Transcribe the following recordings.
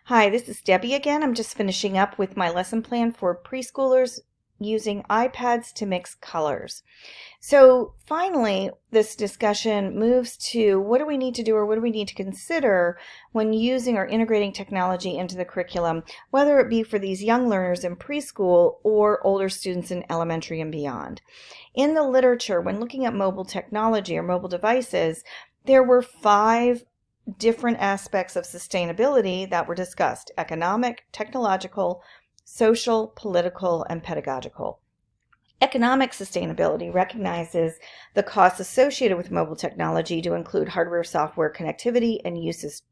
Hi, this is Debbie again. I'm just finishing up with my lesson plan for preschoolers using iPads to mix colors. So finally, this discussion moves to what do we need to do or what do we need to consider when using or integrating technology into the curriculum, whether it be for these young learners in preschool or older students in elementary and beyond. In the literature, when looking at mobile technology or mobile devices, there were 5 different aspects of sustainability that were discussed: economic, technological, social, political, and pedagogical. Economic sustainability recognizes the costs associated with mobile technology to include hardware, software, connectivity, and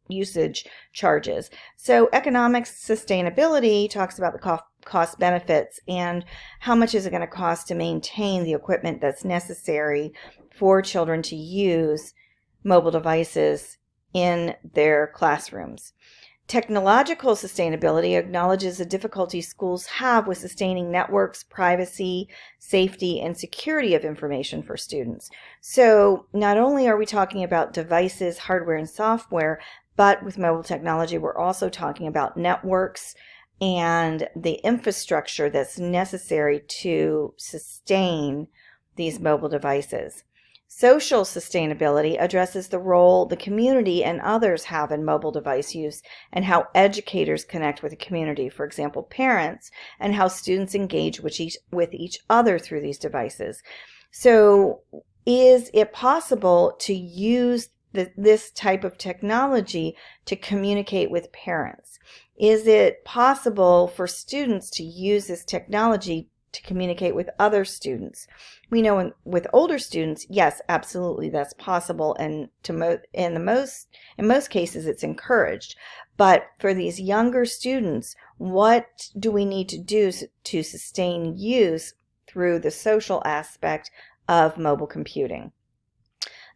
usage charges. So economic sustainability talks about the cost benefits and how much is it going to cost to maintain the equipment that's necessary for children to use mobile devices in their classrooms. Technological sustainability acknowledges the difficulty schools have with sustaining networks, privacy, safety, and security of information for students. So not only are we talking about devices, hardware, and software, but with mobile technology, we're also talking about networks and the infrastructure that's necessary to sustain these mobile devices. Social sustainability addresses the role the community and others have in mobile device use and how educators connect with the community, for example, parents, and how students engage with each other through these devices. So is it possible to use this type of technology to communicate with parents? Is it possible for students to use this technology to communicate with other students? We know with older students, yes, absolutely, that's possible, and in most cases it's encouraged. But for these younger students, what do we need to do to sustain use through the social aspect of mobile computing?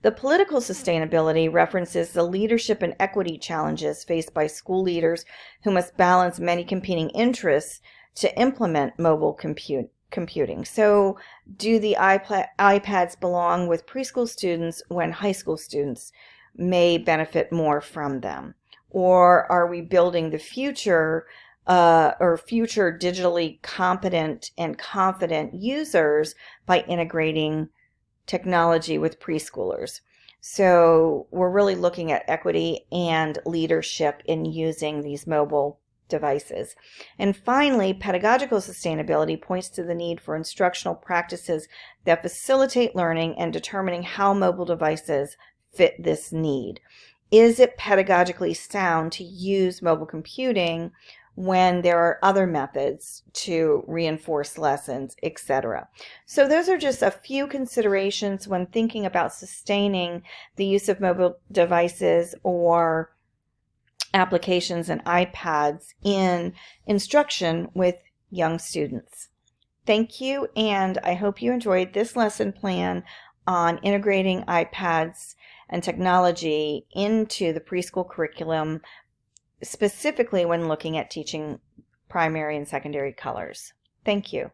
The political sustainability references the leadership and equity challenges faced by school leaders who must balance many competing interests to implement mobile computing. So do the iPads belong with preschool students when high school students may benefit more from them? Or are we building the future future digitally competent and confident users by integrating technology with preschoolers? So we're really looking at equity and leadership in using these mobile devices. And finally, pedagogical sustainability points to the need for instructional practices that facilitate learning and determining how mobile devices fit this need. Is it pedagogically sound to use mobile computing when there are other methods to reinforce lessons, etc.? So those are just a few considerations when thinking about sustaining the use of mobile devices or applications and iPads in instruction with young students. Thank you, and I hope you enjoyed this lesson plan on integrating iPads and technology into the preschool curriculum, specifically when looking at teaching primary and secondary colors. Thank you.